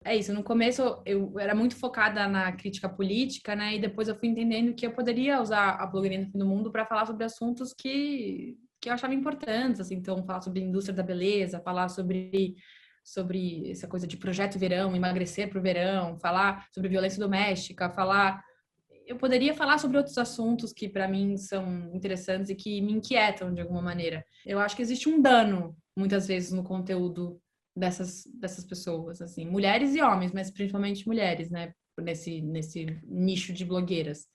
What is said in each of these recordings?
É isso, no começo eu era muito focada na crítica política, né? E depois eu fui entendendo que eu poderia usar a blogueirinha do Fim do Mundo para falar sobre assuntos que eu achava importantes, assim, então falar sobre a indústria da beleza, falar sobre essa coisa de projeto verão, emagrecer para o verão, falar sobre violência doméstica, falar eu poderia falar sobre outros assuntos que para mim são interessantes e que me inquietam de alguma maneira. Eu acho que existe um dano muitas vezes no conteúdo dessas pessoas, assim, mulheres e homens, mas principalmente mulheres, né, nesse nicho de blogueiras.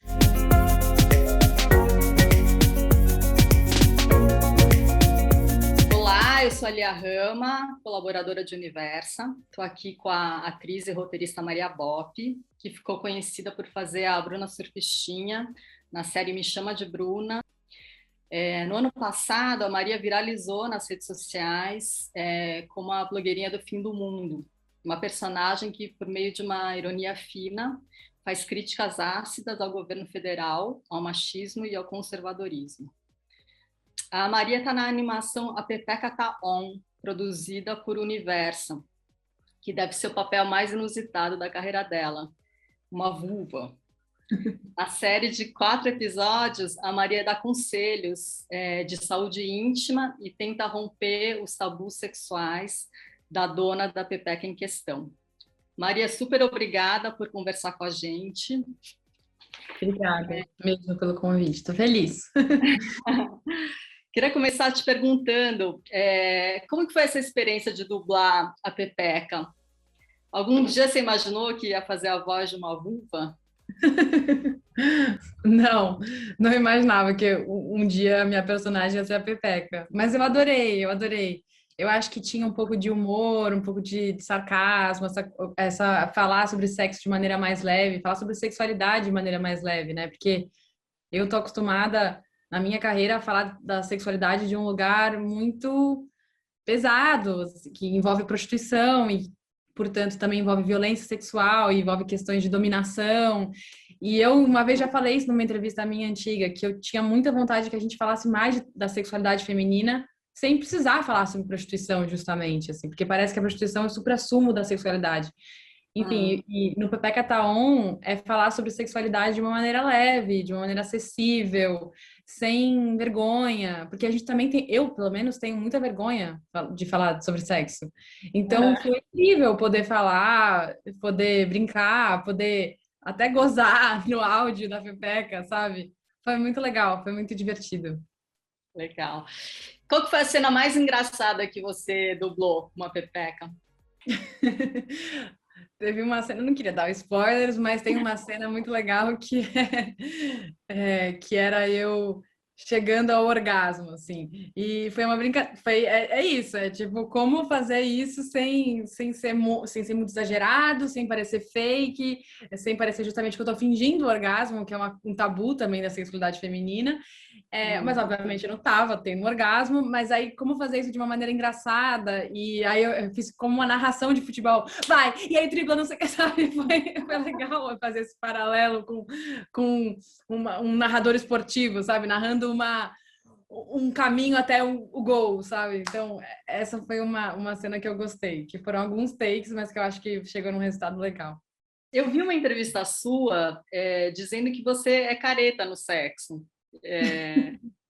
Olá, eu sou a Lia Rama, colaboradora de Universa. Estou aqui com a atriz e roteirista Maria Bopp, que ficou conhecida por fazer a Bruna Surfistinha na série Me Chama de Bruna. No ano passado, a Maria viralizou nas redes sociais como a blogueirinha do fim do mundo, uma personagem que, por meio de uma ironia fina, faz críticas ácidas ao governo federal, ao machismo e ao conservadorismo. A Maria está na animação A Pepeca Tá On, produzida por Universo, que deve ser o papel mais inusitado da carreira dela, uma vulva. Na série de 4 episódios, a Maria dá conselhos de saúde íntima e tenta romper os tabus sexuais da dona da Pepeca em questão. Maria, super obrigada por conversar com a gente. Obrigada mesmo pelo convite, estou feliz. Queria começar te perguntando como que foi essa experiência de dublar a Pepeca? Algum dia você imaginou que ia fazer a voz de uma vulva? Não, não imaginava que um dia a minha personagem ia ser a Pepeca. Mas eu adorei, eu adorei. Eu acho que tinha um pouco de humor, um pouco de sarcasmo, falar sobre sexo de maneira mais leve, falar sobre sexualidade de maneira mais leve, né? Porque eu tô acostumada na minha carreira a falar da sexualidade de um lugar muito pesado, que envolve prostituição e, portanto, também envolve violência sexual, e envolve questões de dominação. E eu uma vez já falei isso numa entrevista minha antiga, que eu tinha muita vontade que a gente falasse mais da sexualidade feminina, sem precisar falar sobre prostituição, justamente, assim, porque parece que a prostituição é o suprassumo da sexualidade. Enfim, e no Pepeca Tá On é falar sobre sexualidade de uma maneira leve, de uma maneira acessível, sem vergonha, porque a gente também tem, eu pelo menos tenho muita vergonha de falar sobre sexo. Então foi incrível poder falar, poder brincar, poder até gozar no áudio da Pepeca, sabe? Foi muito legal, foi muito divertido. Legal. Qual que foi a cena mais engraçada que você dublou uma Pepeca? Teve uma cena, eu não queria dar spoilers, mas tem uma cena muito legal que era eu chegando ao orgasmo, assim. E foi uma brincadeira, é isso, é tipo, como fazer isso sem ser muito exagerado, sem parecer fake, sem parecer justamente que eu tô fingindo o orgasmo, que é um tabu também da sexualidade feminina. Mas obviamente eu não tava tendo um orgasmo, mas aí como fazer isso de uma maneira engraçada, e aí eu fiz como uma narração de futebol, vai, e aí dribla, não sei o que, sabe? Foi legal fazer esse paralelo com um narrador esportivo, sabe? Narrando um caminho até o gol, sabe? Então, essa foi uma cena que eu gostei, que foram alguns takes, mas que eu acho que chegou num resultado legal. Eu vi uma entrevista sua dizendo que você é careta no sexo,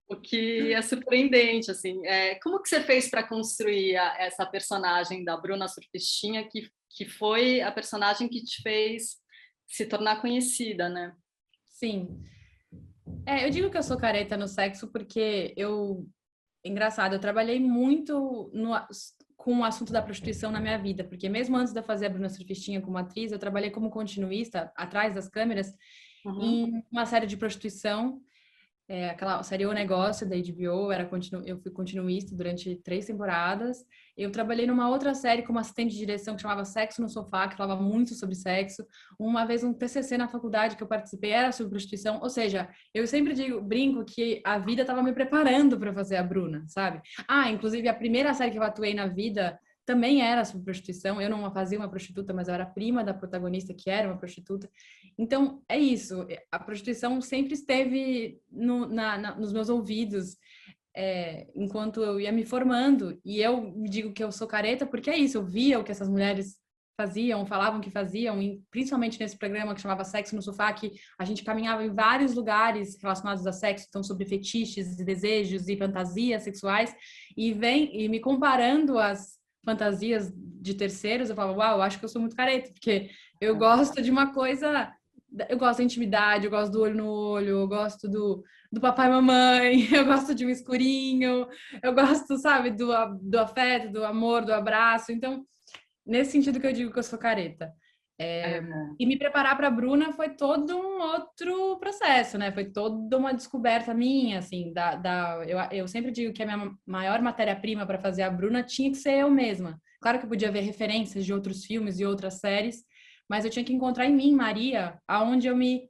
o que é surpreendente, assim. Como que você fez para construir essa personagem da Bruna Surfistinha, que foi a personagem que te fez se tornar conhecida, né? Sim. Eu digo que eu sou careta no sexo porque engraçado, eu trabalhei muito com o assunto da prostituição na minha vida, porque mesmo antes de eu fazer a Bruna Surfistinha como atriz, eu trabalhei como continuista, atrás das câmeras, Uhum. em uma série de prostituição. Aquela série O Negócio da HBO, eu fui continuista durante 3 temporadas. Eu trabalhei numa outra série como assistente de direção que chamava Sexo no Sofá, que falava muito sobre sexo. Uma vez um TCC na faculdade que eu participei era sobre prostituição. Ou seja, eu sempre brinco que a vida estava me preparando para fazer a Bruna, sabe? Inclusive a primeira série que eu atuei na vida também era sobre prostituição. Eu não fazia uma prostituta, mas eu era prima da protagonista que era uma prostituta. Então, é isso. A prostituição sempre esteve nos meus ouvidos, enquanto eu ia me formando. E eu digo que eu sou careta porque é isso. Eu via o que essas mulheres faziam, falavam que faziam, e principalmente nesse programa que chamava Sexo no Sofá, que a gente caminhava em vários lugares relacionados a sexo, então sobre fetiches e desejos e fantasias sexuais, e me comparando às fantasias de terceiros, eu falava, uau, acho que eu sou muito careta, porque eu gosto de uma coisa, eu gosto da intimidade, eu gosto do olho no olho, eu gosto do papai e mamãe, eu gosto de um escurinho, eu gosto, sabe, do afeto, do amor, do abraço. Então, nesse sentido que eu digo que eu sou careta. Aham. E me preparar para a Bruna foi todo um outro processo, né? Foi toda uma descoberta minha, assim, eu sempre digo que a minha maior matéria-prima para fazer a Bruna tinha que ser eu mesma. Claro que eu podia ver referências de outros filmes e outras séries, mas eu tinha que encontrar em mim, Maria, aonde eu me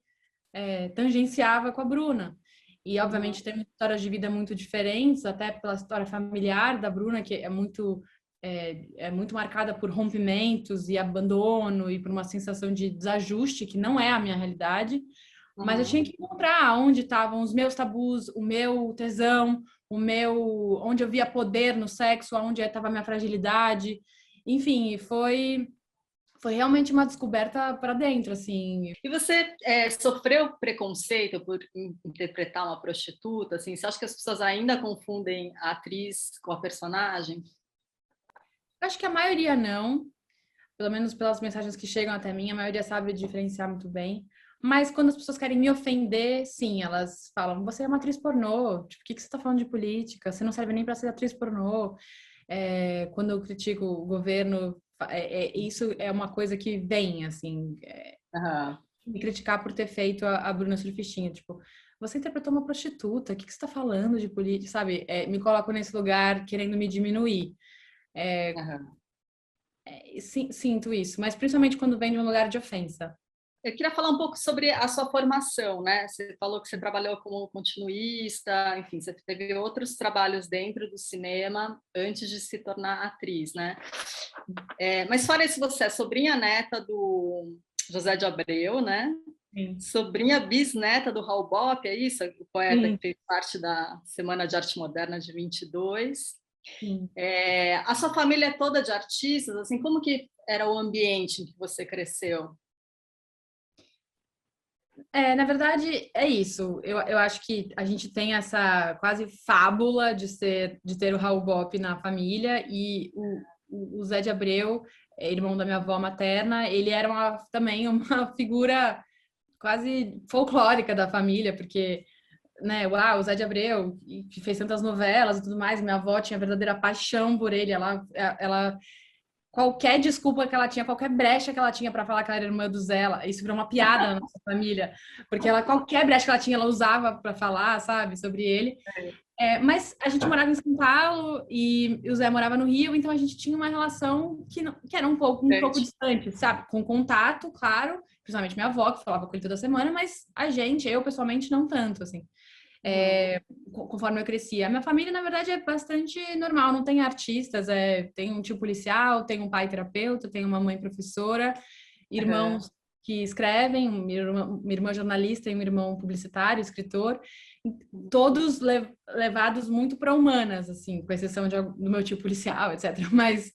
tangenciava com a Bruna. E, Uhum. obviamente, temos histórias de vida muito diferentes, até pela história familiar da Bruna, que é muito marcada por rompimentos e abandono e por uma sensação de desajuste, que não é a minha realidade. Mas eu Uhum. tinha que encontrar onde estavam os meus tabus, o meu tesão, onde eu via poder no sexo, onde estava a minha fragilidade. Enfim, foi realmente uma descoberta para dentro, assim. E você sofreu preconceito por interpretar uma prostituta? Assim, você acha que as pessoas ainda confundem a atriz com a personagem? Acho que a maioria não, pelo menos pelas mensagens que chegam até mim, a maioria sabe diferenciar muito bem. Mas quando as pessoas querem me ofender, sim, elas falam: você é uma atriz pornô, tipo, o que você está falando de política? Você não serve nem para ser atriz pornô. Quando eu critico o governo, isso é uma coisa que vem, assim, Aham. me criticar por ter feito a Bruna Surfistinha, tipo, você interpretou uma prostituta, o que você está falando de política, sabe? Me coloco nesse lugar querendo me diminuir. Aham. Sinto isso, mas principalmente quando vem de um lugar de ofensa. Eu queria falar um pouco sobre a sua formação, né? Você falou que você trabalhou como continuista, enfim, você teve outros trabalhos dentro do cinema antes de se tornar atriz, né? Mas fora isso, você é sobrinha neta do José de Abreu, né? Sim, Sobrinha bisneta do Raul Bopp, é isso? O poeta que sim, fez parte da Semana de Arte Moderna de 22. sim. A sua família é toda de artistas, assim, como que era o ambiente em que você cresceu? Na verdade, é isso. Eu acho que a gente tem essa quase fábula de ter o Raul Bopp na família e o Zé de Abreu, irmão da minha avó materna, ele era também uma figura quase folclórica da família, porque, né, uau, o Zé de Abreu, que fez tantas novelas e tudo mais, minha avó tinha verdadeira paixão por ele, ela qualquer desculpa que ela tinha, qualquer brecha que ela tinha para falar que ela era irmã do Zé, isso virou uma piada na nossa família, porque qualquer brecha que ela tinha, ela usava para falar, sabe, sobre ele. Mas a gente morava em São Paulo e o Zé morava no Rio, então a gente tinha uma relação que era um pouco Gente, distante, sabe? Com contato, claro, principalmente minha avó, que falava com ele toda semana, mas eu pessoalmente, não tanto, assim. uhum, Conforme eu crescia. A minha família, na verdade, é bastante normal, não tem artistas, tem um tio policial, tem um pai terapeuta, tem uma mãe professora, uhum. irmãos que escrevem, minha irmã jornalista e um irmão publicitário, escritor, todos levados muito para humanas, assim, com exceção do meu tio policial, etc. Mas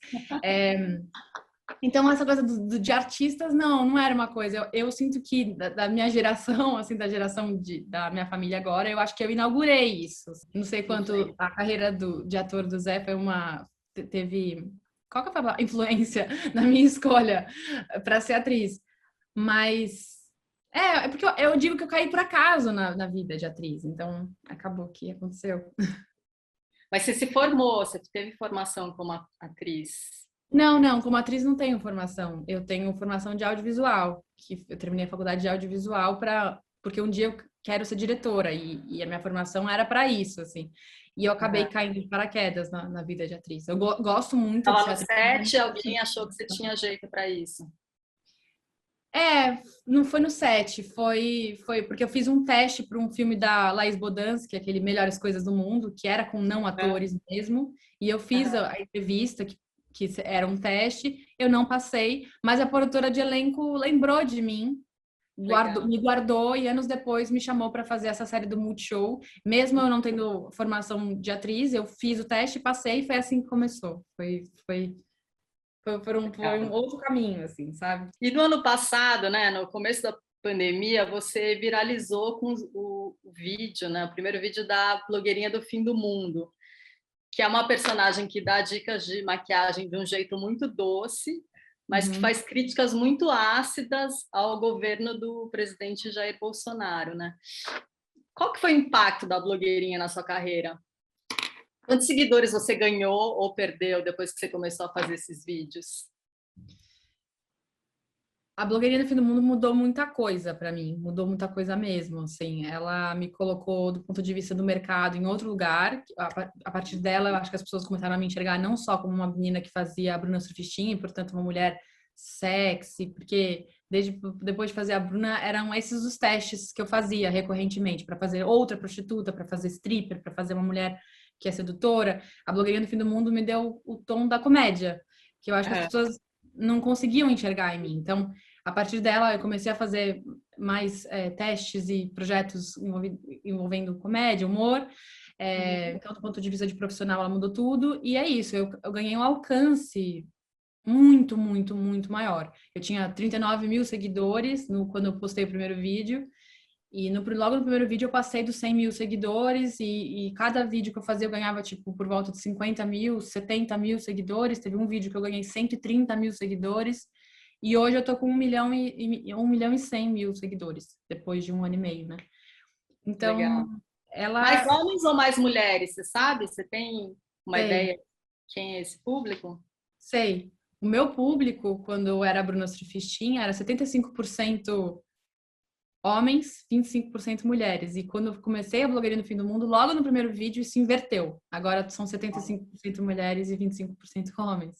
então, essa coisa de artistas, não era uma coisa. Eu sinto que da minha geração, assim, da geração da minha família agora, eu acho que eu inaugurei isso. Não sei quanto Influência. a carreira de ator do Zé teve. Qual que foi a influência na minha escolha para ser atriz? Mas. É porque eu digo que eu caí por acaso na vida de atriz, então acabou que aconteceu. Mas você se formou, você teve formação como atriz. Não, como atriz não tenho formação. Eu tenho formação de audiovisual, que eu terminei a faculdade de audiovisual porque um dia eu quero ser diretora e a minha formação era para isso, assim. E eu acabei Uhum. caindo de paraquedas na vida de atriz. Eu gosto muito de Estava ser no atriz. set, alguém achou que você tinha jeito para isso. Não foi no set, foi porque eu fiz um teste para um filme da Laís Bodansky, aquele Melhores Coisas do Mundo, que era com não Né? atores mesmo, e eu fiz Uhum. a entrevista, que era um teste, eu não passei, mas a produtora de elenco lembrou de mim, Legal. me guardou e anos depois me chamou para fazer essa série do Multishow. Mesmo eu não tendo formação de atriz, eu fiz o teste, passei e foi assim que começou. Foi Foi um outro caminho, assim, sabe? E no ano passado, né, no começo da pandemia, você viralizou com o vídeo, né, o primeiro vídeo da blogueirinha do fim do mundo, que é uma personagem que dá dicas de maquiagem de um jeito muito doce, mas que Uhum. faz críticas muito ácidas ao governo do presidente Jair Bolsonaro, né? Qual que foi o impacto da blogueirinha na sua carreira? Quantos seguidores você ganhou ou perdeu depois que você começou a fazer esses vídeos? A blogueirinha do fim do mundo mudou muita coisa para mim, mudou muita coisa mesmo, assim, ela me colocou do ponto de vista do mercado em outro lugar, a partir dela eu acho que as pessoas começaram a me enxergar não só como uma menina que fazia a Bruna Surfistinha, e portanto uma mulher sexy, porque depois de fazer a Bruna eram esses os testes que eu fazia recorrentemente, para fazer outra prostituta, para fazer stripper, para fazer uma mulher que é sedutora. A blogueirinha do fim do mundo me deu o tom da comédia, que eu acho que as pessoas não conseguiam enxergar em mim. Então, a partir dela, eu comecei a fazer mais testes e projetos envolvendo comédia, humor. Então, do ponto de vista de profissional, ela mudou tudo. E é isso, eu ganhei um alcance muito, muito, muito maior. Eu tinha 39 mil seguidores quando eu postei o primeiro vídeo. E logo no primeiro vídeo eu passei dos 100 mil seguidores e cada vídeo que eu fazia eu ganhava, tipo, por volta de 50 mil, 70 mil seguidores. Teve um vídeo que eu ganhei 130 mil seguidores. E hoje eu tô com 1 milhão e 100 mil seguidores, depois de um ano e meio, né? Legal. Então, ela... Mais homens ou mais mulheres, você sabe? Você tem uma Sei, ideia de quem é esse público? sei. O meu público, quando eu era Bruna Surfistinha, era 75% homens, 25% mulheres. E quando eu comecei a blogueirinha no fim do mundo, logo no primeiro vídeo, isso inverteu. Agora são 75% mulheres e 25% homens.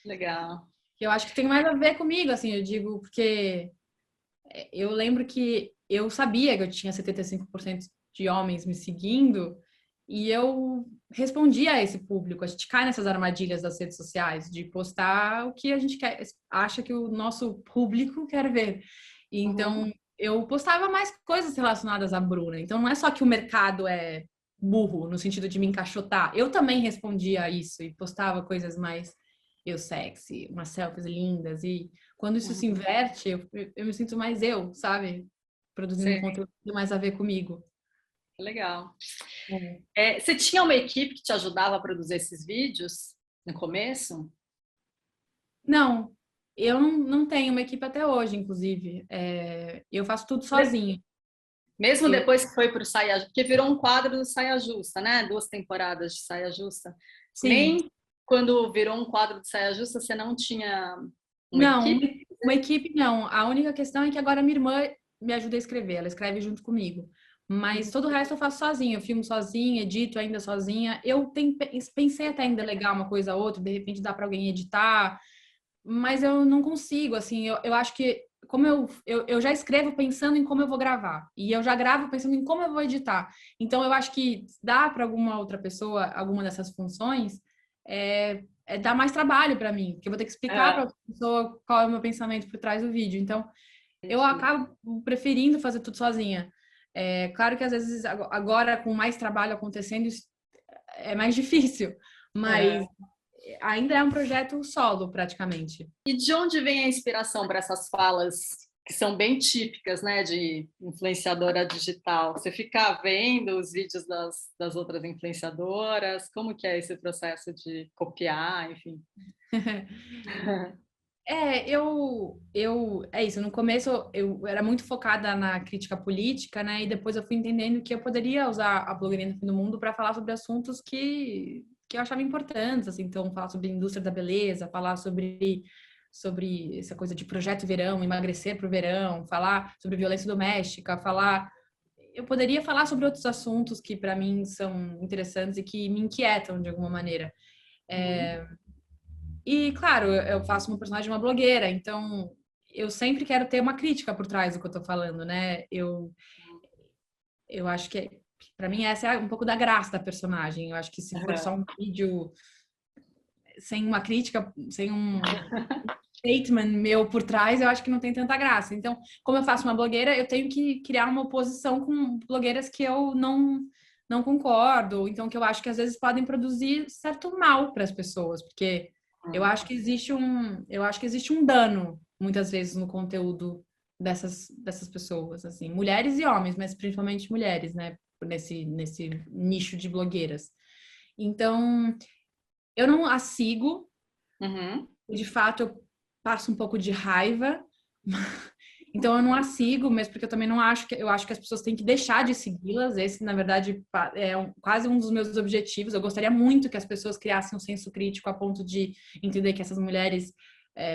Legal. Que eu acho que tem mais a ver comigo, assim, eu digo, porque eu lembro que eu sabia que eu tinha 75% de homens me seguindo e eu respondia a esse público. A gente cai nessas armadilhas das redes sociais de postar o que a gente quer, acha que o nosso público quer ver. E Uhum. então eu postava mais coisas relacionadas à Bruna. Então não é só que o mercado é burro no sentido de me encaixotar. Eu também respondia a isso e postava coisas mais eu sexy, umas selfies lindas e quando isso se Uhum. inverte, eu me sinto mais eu, sabe? Produzindo um Sei. conteúdo mais a ver comigo. Legal. É. Você tinha uma equipe que te ajudava a produzir esses vídeos no começo? Não, eu não tenho uma equipe até hoje, inclusive. Eu faço tudo sozinha. Mesmo Eu, depois que foi para o Saia Justa, porque virou um quadro do Saia Justa, né? 2 temporadas de Saia Justa. sim, Nem quando virou um quadro de Saia Justa, você não tinha uma não, equipe? uma equipe não. A única questão é que agora minha irmã me ajuda a escrever, ela escreve junto comigo. Mas Uhum. todo o resto eu faço sozinha, eu filmo sozinha, edito ainda sozinha. Pensei até em delegar uma coisa a outra, de repente dá para alguém editar, mas eu não consigo, assim, eu acho que como eu já escrevo pensando em como eu vou gravar, e eu já gravo pensando em como eu vou editar. Então, eu acho que dá para alguma outra pessoa alguma dessas funções, dar mais trabalho para mim, porque eu vou ter que explicar para É, outra pessoa qual é o meu pensamento por trás do vídeo. Então, eu entendi. acabo preferindo fazer tudo sozinha. Claro que às vezes agora com mais trabalho acontecendo, isso é mais difícil, mas É. ainda é um projeto solo, praticamente. E de onde vem a inspiração para essas falas que são bem típicas, né, de influenciadora digital? Você fica vendo os vídeos das outras influenciadoras? Como que é esse processo de copiar, enfim? É isso. No começo eu era muito focada na crítica política, né? E depois eu fui entendendo que eu poderia usar a blogueirinha do fim do mundo para falar sobre assuntos que eu achava importantes, assim. Então, falar sobre a indústria da beleza, falar sobre essa coisa de projeto verão, emagrecer para o verão, falar sobre violência doméstica, eu poderia falar sobre outros assuntos que para mim são interessantes e que me inquietam de alguma maneira. Uhum. E, claro, eu faço uma personagem, uma blogueira, então eu sempre quero ter uma crítica por trás do que eu tô falando, né? Eu acho que, para mim, essa é um pouco da graça da personagem. Eu acho que se for só um vídeo sem uma crítica, sem um statement meu por trás, eu acho que não tem tanta graça. Então, como eu faço uma blogueira, eu tenho que criar uma oposição com blogueiras que eu não concordo, então que eu acho que às vezes podem produzir certo mal para as pessoas, porque Eu acho que existe um dano, muitas vezes, no conteúdo dessas pessoas, assim, mulheres e homens, mas principalmente mulheres, né? Nesse nicho de blogueiras. Então, eu não a sigo, Uhum. de fato, eu passo um pouco de raiva. Então eu não a sigo, mesmo porque eu também não acho que eu acho que as pessoas têm que deixar de segui-las. Esse, na verdade, é quase um dos meus objetivos. Eu gostaria muito que as pessoas criassem um senso crítico a ponto de entender que essas mulheres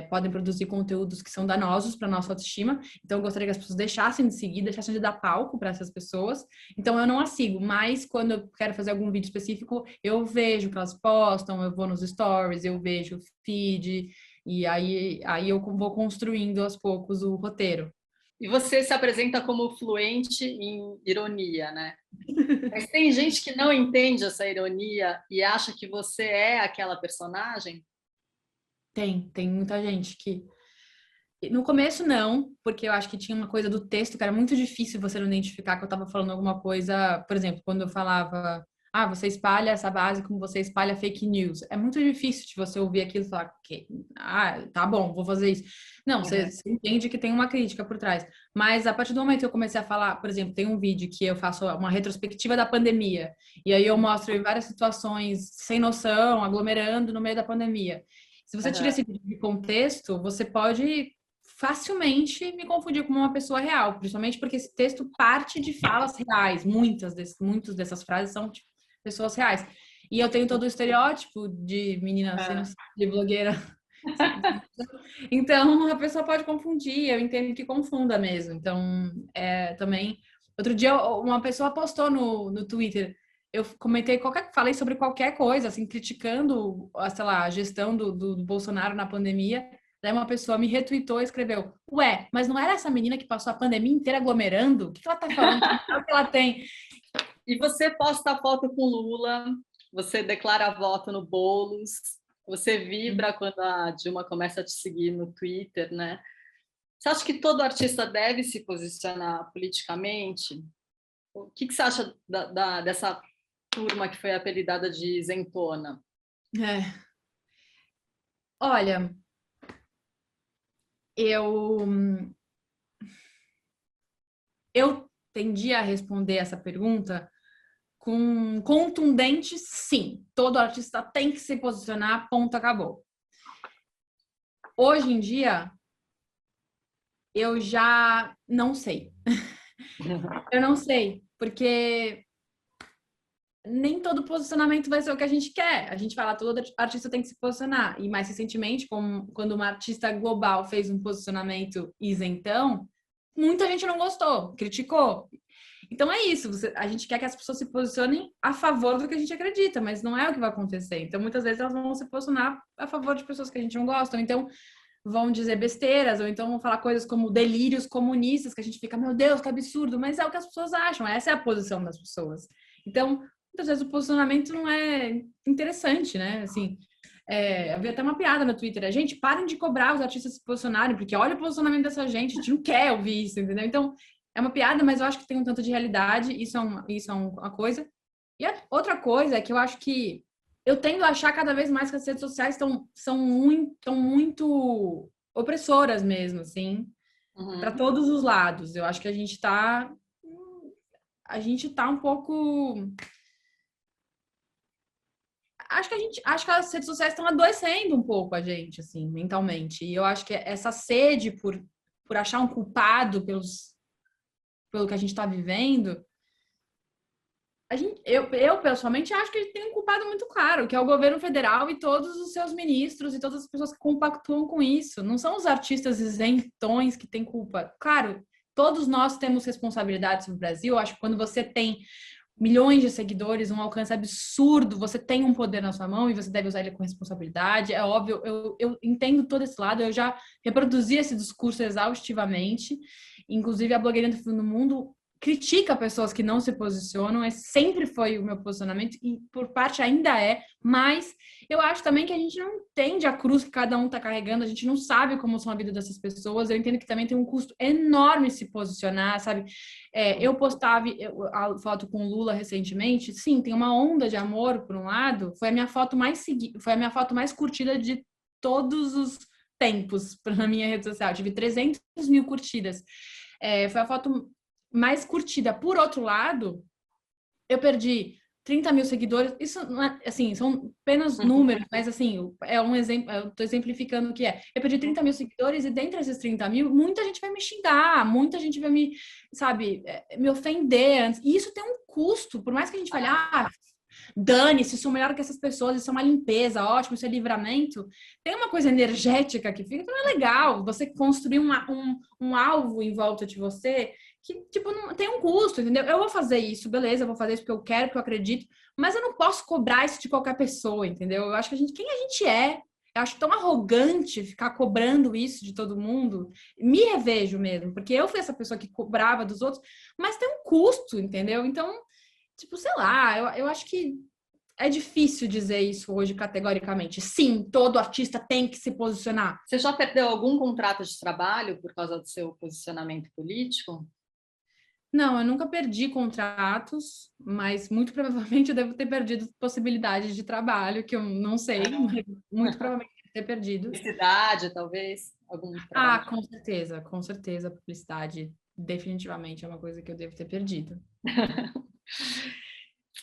podem produzir conteúdos que são danosos para nossa autoestima. Então eu gostaria que as pessoas deixassem de seguir, deixassem de dar palco para essas pessoas. Então eu não as sigo, mas quando eu quero fazer algum vídeo específico, eu vejo o que elas postam, eu vou nos stories, eu vejo o feed. E aí eu vou construindo aos poucos o roteiro. E você se apresenta como fluente em ironia, né? Mas tem gente que não entende essa ironia e acha que você é aquela personagem? Tem muita gente que. No começo, não, porque eu acho que tinha uma coisa do texto que era muito difícil você não identificar que eu estava falando alguma coisa. Por exemplo, quando eu falava, você espalha essa base como você espalha fake news. É muito difícil de você ouvir aquilo e falar, tá bom, vou fazer isso. Não, Uhum. você entende que tem uma crítica por trás. Mas a partir do momento que eu comecei a falar, por exemplo, tem um vídeo que eu faço uma retrospectiva da pandemia, e aí eu mostro várias situações sem noção, aglomerando no meio da pandemia. Se você tira Uhum. esse vídeo de contexto, você pode facilmente me confundir com uma pessoa real, principalmente porque esse texto parte de falas reais. Muitas dessas frases são tipo, pessoas reais. E eu tenho todo o estereótipo de menina sendo de blogueira. Então, a pessoa pode confundir, eu entendo que confunda mesmo. Então, também. Outro dia, uma pessoa postou no Twitter. Eu comentei falei sobre qualquer coisa, assim, criticando, sei lá, a gestão do Bolsonaro na pandemia. Daí uma pessoa me retweetou e escreveu: Ué, mas não era essa menina que passou a pandemia inteira aglomerando? O que ela tá falando? Que moral que ela tem? E você posta foto com Lula, você declara voto no Boulos, você vibra quando a Dilma começa a te seguir no Twitter, né? Você acha que todo artista deve se posicionar politicamente? O que você acha dessa turma que foi apelidada de isentona? É, olha, eu eu tendi a responder essa pergunta com contundente sim. Todo artista tem que se posicionar, ponto, acabou. Hoje em dia, eu já não sei. Eu não sei, porque nem todo posicionamento vai ser o que a gente quer. A gente fala, todo artista tem que se posicionar. E mais recentemente, quando uma artista global fez um posicionamento isentão, muita gente não gostou, criticou. Então é isso, a gente quer que as pessoas se posicionem a favor do que a gente acredita, mas não é o que vai acontecer. Então muitas vezes elas vão se posicionar a favor de pessoas que a gente não gosta, ou então vão dizer besteiras, ou então vão falar coisas como delírios comunistas, que a gente fica, meu Deus, que absurdo, mas é o que as pessoas acham, essa é a posição das pessoas. Então, muitas vezes o posicionamento não é interessante, né? Assim, havia até uma piada no Twitter, gente, parem de cobrar os artistas se posicionarem, porque olha o posicionamento dessa gente, a gente não quer ouvir isso, entendeu? Então, é uma piada, mas eu acho que tem um tanto de realidade, isso é uma coisa. E a outra coisa é que eu acho que eu tendo a achar cada vez mais que as redes sociais estão muito opressoras mesmo, assim, para Uhum. todos os lados. Eu acho que a gente tá um pouco. Acho que as redes sociais estão adoecendo um pouco a gente, assim, mentalmente. E eu acho que essa sede por achar um culpado pelo que a gente está vivendo, eu pessoalmente acho que a gente tem um culpado muito claro, que é o governo federal e todos os seus ministros e todas as pessoas que compactuam com isso. Não são os artistas isentões que têm culpa. Claro, todos nós temos responsabilidades no Brasil. Eu acho que quando você tem milhões de seguidores, um alcance absurdo, você tem um poder na sua mão e você deve usar ele com responsabilidade. É óbvio, eu entendo todo esse lado, eu já reproduzi esse discurso exaustivamente. Inclusive, a blogueirinha do Fim do Mundo critica pessoas que não se posicionam, esse sempre foi o meu posicionamento e por parte ainda é, mas eu acho também que a gente não entende a cruz que cada um está carregando, a gente não sabe como são a vida dessas pessoas, eu entendo que também tem um custo enorme se posicionar, sabe? Eu postava a foto com o Lula recentemente, sim, tem uma onda de amor por um lado, foi a minha foto mais curtida de todos os tempos na minha rede social. Eu tive 300 mil curtidas. Foi a foto mais curtida. Por outro lado, eu perdi 30 mil seguidores. Isso, não é, assim, são apenas números, mas, assim, é um exemplo. Eu tô exemplificando o que é. Eu perdi 30 mil seguidores e, dentre esses 30 mil, muita gente vai me xingar, muita gente vai me, sabe, me ofender antes. E isso tem um custo. Por mais que a gente fale, dane-se, sou melhor que essas pessoas, isso é uma limpeza, ótimo, isso é livramento. Tem uma coisa energética que fica, que não é legal. Você construir um alvo em volta de você que, tipo, não tem um custo, entendeu? Eu vou fazer isso, beleza, eu vou fazer isso porque eu quero, porque eu acredito, mas eu não posso cobrar isso de qualquer pessoa, entendeu? Eu acho que quem a gente é, eu acho tão arrogante ficar cobrando isso de todo mundo. Me revejo mesmo, porque eu fui essa pessoa que cobrava dos outros, mas tem um custo, entendeu? Então, tipo, sei lá, eu acho que é difícil dizer isso hoje categoricamente. Sim, todo artista tem que se posicionar. Você já perdeu algum contrato de trabalho por causa do seu posicionamento político? Não, eu nunca perdi contratos, mas muito provavelmente eu devo ter perdido possibilidades de trabalho, que eu não sei, mas muito provavelmente devo ter perdido. Publicidade, talvez? Algum trabalho? Com certeza, publicidade definitivamente é uma coisa que eu devo ter perdido.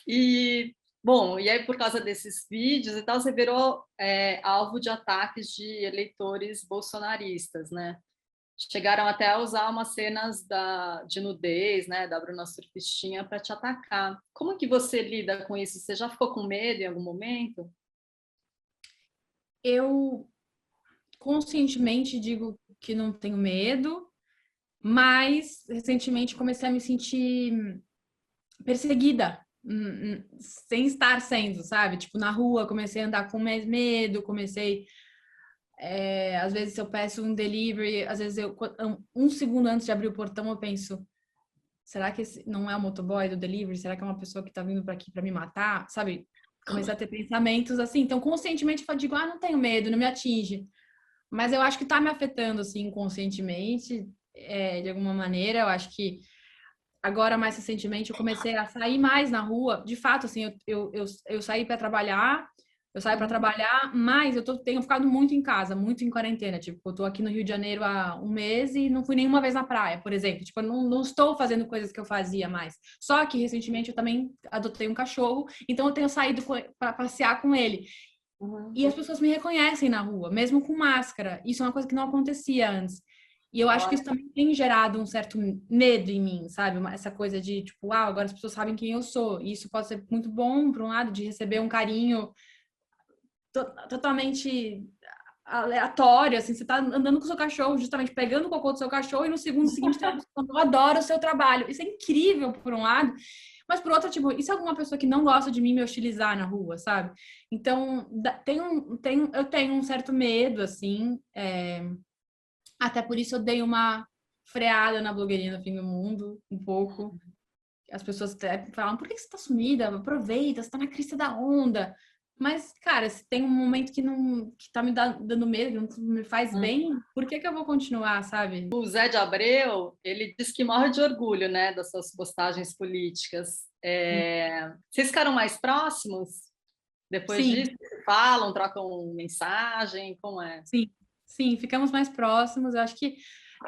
E, bom, e aí por causa desses vídeos e tal, você virou alvo de ataques de eleitores bolsonaristas, né? Chegaram até a usar umas cenas de nudez, né, da Bruna Surfistinha para te atacar. Como que você lida com isso? Você já ficou com medo em algum momento? Eu conscientemente digo que não tenho medo, mas recentemente comecei a me sentir perseguida, sem estar sendo, sabe? Tipo, na rua, comecei a andar com mais medo, às vezes se eu peço um delivery, às vezes um segundo antes de abrir o portão eu penso, será que esse não é o motoboy do delivery? Será que é uma pessoa que tá vindo para aqui para me matar? Sabe? Comecei a ter pensamentos assim, então conscientemente eu digo, não tenho medo, não me atinge. Mas eu acho que tá me afetando, assim, inconscientemente, de alguma maneira. Eu acho que agora, mais recentemente, eu comecei a sair mais na rua. De fato, assim, eu saí para trabalhar, eu saio para trabalhar, mas tenho ficado muito em casa, muito em quarentena. Tipo, eu tô aqui no Rio de Janeiro há um mês e não fui nenhuma vez na praia, por exemplo. Tipo, eu não estou fazendo coisas que eu fazia mais. Só que, recentemente, eu também adotei um cachorro, então eu tenho saído para passear com ele. E as pessoas me reconhecem na rua, mesmo com máscara. Isso é uma coisa que não acontecia antes. E eu acho que isso também tem gerado um certo medo em mim, sabe? Essa coisa de, tipo, agora as pessoas sabem quem eu sou. E isso pode ser muito bom, por um lado, de receber um carinho totalmente aleatório, assim, você tá andando com o seu cachorro, justamente pegando o cocô do seu cachorro, e no segundo seguinte tem uma pessoa falando, eu adoro o seu trabalho. Isso é incrível, por um lado, mas por outro, tipo, e se alguma pessoa que não gosta de mim me hostilizar na rua, sabe? Então, eu tenho um certo medo, assim, até por isso eu dei uma freada na blogueirinha no fim do mundo, um pouco. As pessoas até falam, por que você tá sumida? Aproveita, você tá na crista da onda. Mas, cara, se tem um momento que tá me dando medo, que não me faz bem, por que eu vou continuar, sabe? O Zé de Abreu, ele diz que morre de orgulho, né, das suas postagens políticas. Vocês ficaram mais próximos depois Sim, disso? Falam, trocam mensagem? Como é? sim, ficamos mais próximos. Eu acho que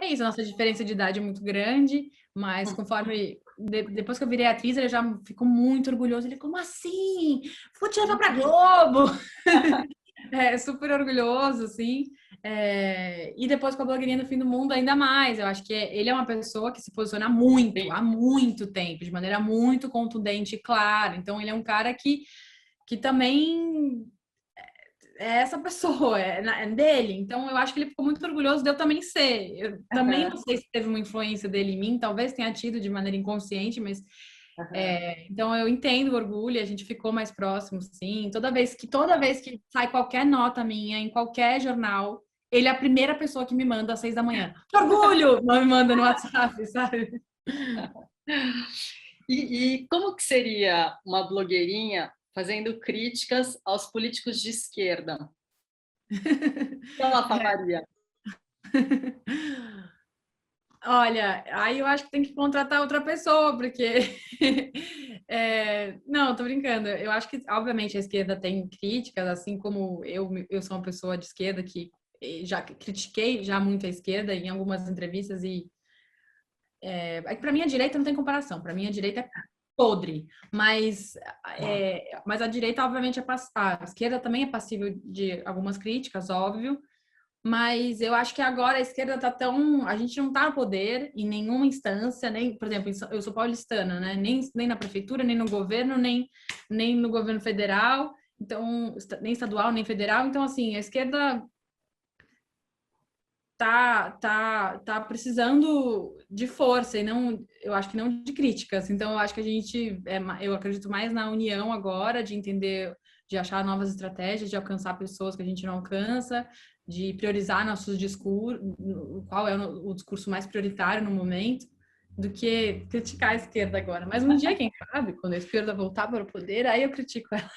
é isso, a nossa diferença de idade é muito grande, mas conforme depois que eu virei atriz, ele já ficou muito orgulhoso. Ele, como assim? Vou te levar pra Globo! Super orgulhoso, assim. E depois com a blogueirinha do Fim do Mundo, ainda mais. Eu acho que ele é uma pessoa que se posiciona muito, há muito tempo, de maneira muito contundente e clara. Então, ele é um cara que também é essa pessoa, é dele. Então, eu acho que ele ficou muito orgulhoso de eu também ser. Eu também não sei se teve uma influência dele em mim, talvez tenha tido de maneira inconsciente, mas então eu entendo o orgulho, a gente ficou mais próximo, sim. Toda vez que sai qualquer nota minha em qualquer jornal, ele é a primeira pessoa que me manda às 6 da manhã. Que orgulho! Não me manda no WhatsApp, sabe? E como que seria uma blogueirinha fazendo críticas aos políticos de esquerda? O que ela falaria? Olha, aí eu acho que tem que contratar outra pessoa, porque. Não, tô brincando. Eu acho que, obviamente, a esquerda tem críticas, assim como eu sou uma pessoa de esquerda que já critiquei já muito a esquerda em algumas entrevistas e para mim a direita não tem comparação. Para mim a direita é podre, mas a direita obviamente a esquerda também é passível de algumas críticas, óbvio. Mas eu acho que agora a esquerda tá tão. A gente não tá no poder em nenhuma instância, nem, por exemplo, eu sou paulistana, né? Nem na prefeitura, nem no governo, nem no governo federal, então, nem estadual, nem federal. Então, assim, a esquerda tá precisando de força e não, eu acho que não de críticas. Então, eu acho que eu acredito mais na união agora, de entender, de achar novas estratégias, de alcançar pessoas que a gente não alcança, de priorizar nossos discursos, qual é o discurso mais prioritário no momento, do que criticar a esquerda agora. Mas um dia, quem sabe, quando a esquerda voltar para o poder, aí eu critico ela.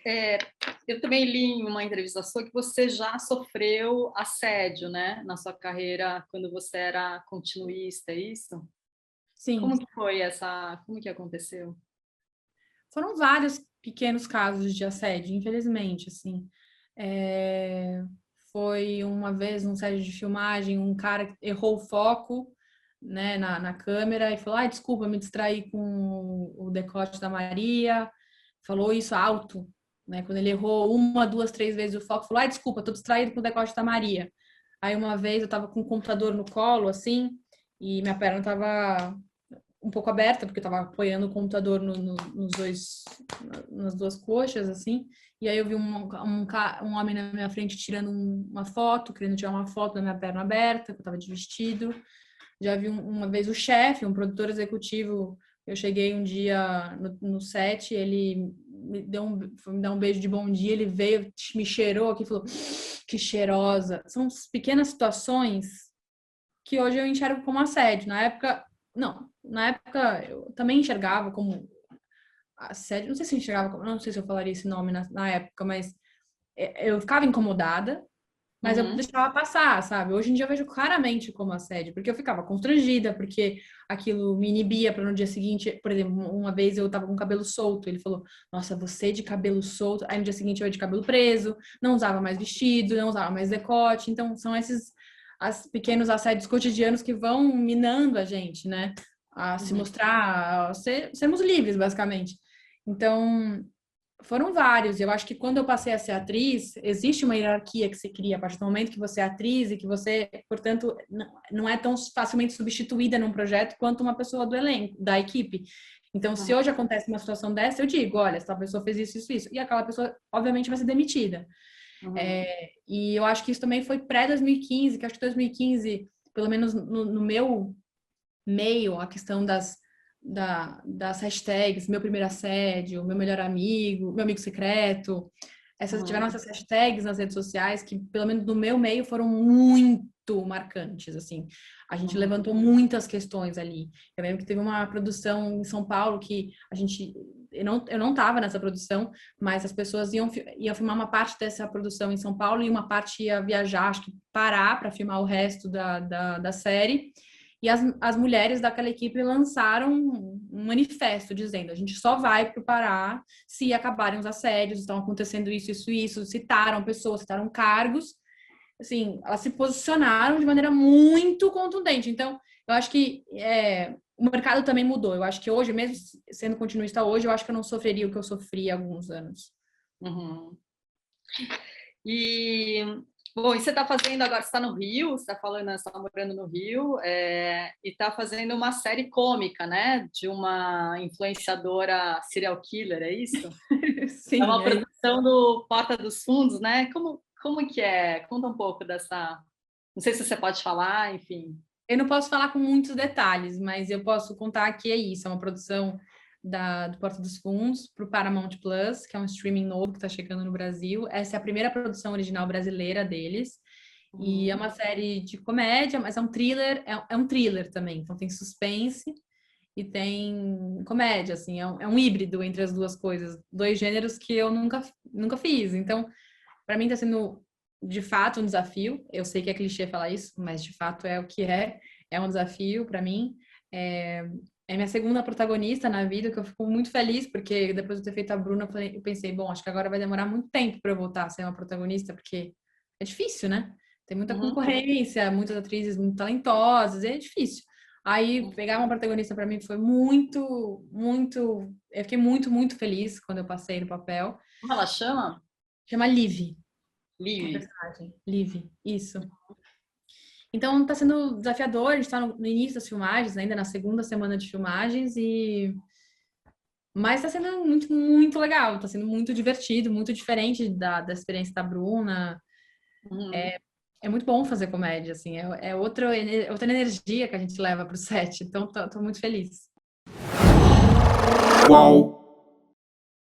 É, eu também li em uma entrevista sua que você já sofreu assédio, né, na sua carreira quando você era continuista, é isso? Sim, Como que foi como que aconteceu? foram vários pequenos casos de assédio, infelizmente, assim. É, Foi uma vez num set de filmagem, um cara que errou o foco, né, na câmera e falou: ai, desculpa, me distraí com o decote da Maria. Falou isso alto, né? Quando ele errou uma, duas, três vezes o foco, falou: ai, desculpa, tô distraído com o decote da Maria. Aí uma vez eu tava com o computador no colo, assim, e minha perna tava um pouco aberta, porque eu tava apoiando o computador nas duas coxas, assim. E aí eu vi um homem na minha frente tirando uma foto, querendo tirar uma foto da minha perna aberta, que eu tava de vestido. Já vi uma vez o chefe, um produtor executivo. Eu cheguei um dia no set, ele foi me dar um beijo de bom dia, ele veio, me cheirou aqui e falou: que cheirosa. São pequenas situações que hoje eu enxergo como assédio. Na época, não. Na época eu também enxergava como assédio. Não sei se eu enxergava como, não sei se eu falaria esse nome na época, mas eu ficava incomodada, mas eu Uhum. deixava passar, sabe? Hoje em dia eu vejo claramente como assédio, porque eu ficava constrangida, porque aquilo me inibia para no dia seguinte, por exemplo, uma vez eu tava com o cabelo solto, ele falou: "Nossa, você de cabelo solto". Aí no dia seguinte eu ia de cabelo preso, não usava mais vestido, não usava mais decote. Então são esses pequenos assédios cotidianos que vão minando a gente, né? A se Uhum. mostrar, sermos livres, basicamente. Então, foram vários. Eu acho que quando eu passei a ser atriz, existe uma hierarquia que se cria a partir do momento que você é atriz e que você, portanto, não é tão facilmente substituída num projeto quanto uma pessoa do elenco, da equipe. Então, se Uhum. hoje acontece uma situação dessa, eu digo: olha, essa pessoa fez isso, isso, isso. E aquela pessoa, obviamente, vai ser demitida. Uhum. E eu acho que isso também foi pré-2015, que acho que 2015, pelo menos no meu meio, a questão das hashtags, meu primeiro assédio, meu melhor amigo, meu amigo secreto. Tiveram Uhum. essas hashtags nas redes sociais que, pelo menos no meu meio, foram muito marcantes, assim. A gente Uhum. levantou muitas questões ali. Eu lembro que teve uma produção em São Paulo que a gente... Eu não estava nessa produção, mas as pessoas iam filmar uma parte dessa produção em São Paulo e uma parte ia viajar, acho que parar para filmar o resto da série. E as mulheres daquela equipe lançaram um manifesto dizendo: a gente só vai para o Pará se acabarem os assédios, estão acontecendo isso, isso, isso. Citaram pessoas, citaram cargos. Assim, elas se posicionaram de maneira muito contundente. Então, eu acho que o mercado também mudou. Eu acho que hoje, mesmo sendo continuista hoje, eu acho que eu não sofreria o que eu sofri há alguns anos. Uhum. E, bom, e você está fazendo agora, você está no Rio, você está falando, você está morando no Rio, e está fazendo uma série cômica, né? De uma influenciadora serial killer, é isso? É Sim, uma é. produção do Porta dos Fundos, né? Como que é? Conta um pouco dessa. Não sei se você pode falar, enfim. Eu não posso falar com muitos detalhes, mas eu posso contar que é isso, é uma produção do Porta dos Fundos para o Paramount Plus, que é um streaming novo que está chegando no Brasil. Essa é a primeira produção original brasileira deles. E é Uhum. uma série de comédia, mas é um thriller, é um thriller também. Então tem suspense e tem comédia, assim, é um híbrido entre as duas coisas, dois gêneros que eu nunca fiz. Então, para mim está sendo de fato um desafio. Eu sei que é clichê falar isso, mas de fato é o que é. É um desafio para mim. É, é minha segunda protagonista na vida, que eu fico muito feliz, porque depois de ter feito a Bruna, eu pensei, bom, acho que agora vai demorar muito tempo para eu voltar a ser uma protagonista, porque é difícil, né? Tem muita Uhum. concorrência, muitas atrizes muito talentosas, é difícil. Aí pegar uma protagonista para mim foi muito, muito. Eu fiquei muito, muito feliz quando eu passei no papel. Como ela chama? Chama Liv, a Liv. personagem. Liv, isso. Então tá sendo desafiador, a gente tá no início das filmagens, ainda na segunda semana de filmagens, mas tá sendo muito, muito legal, tá sendo muito divertido, muito diferente da experiência da Bruna. Uhum. É muito bom fazer comédia, assim, é outra energia que a gente leva pro set, então tô muito feliz. Qual?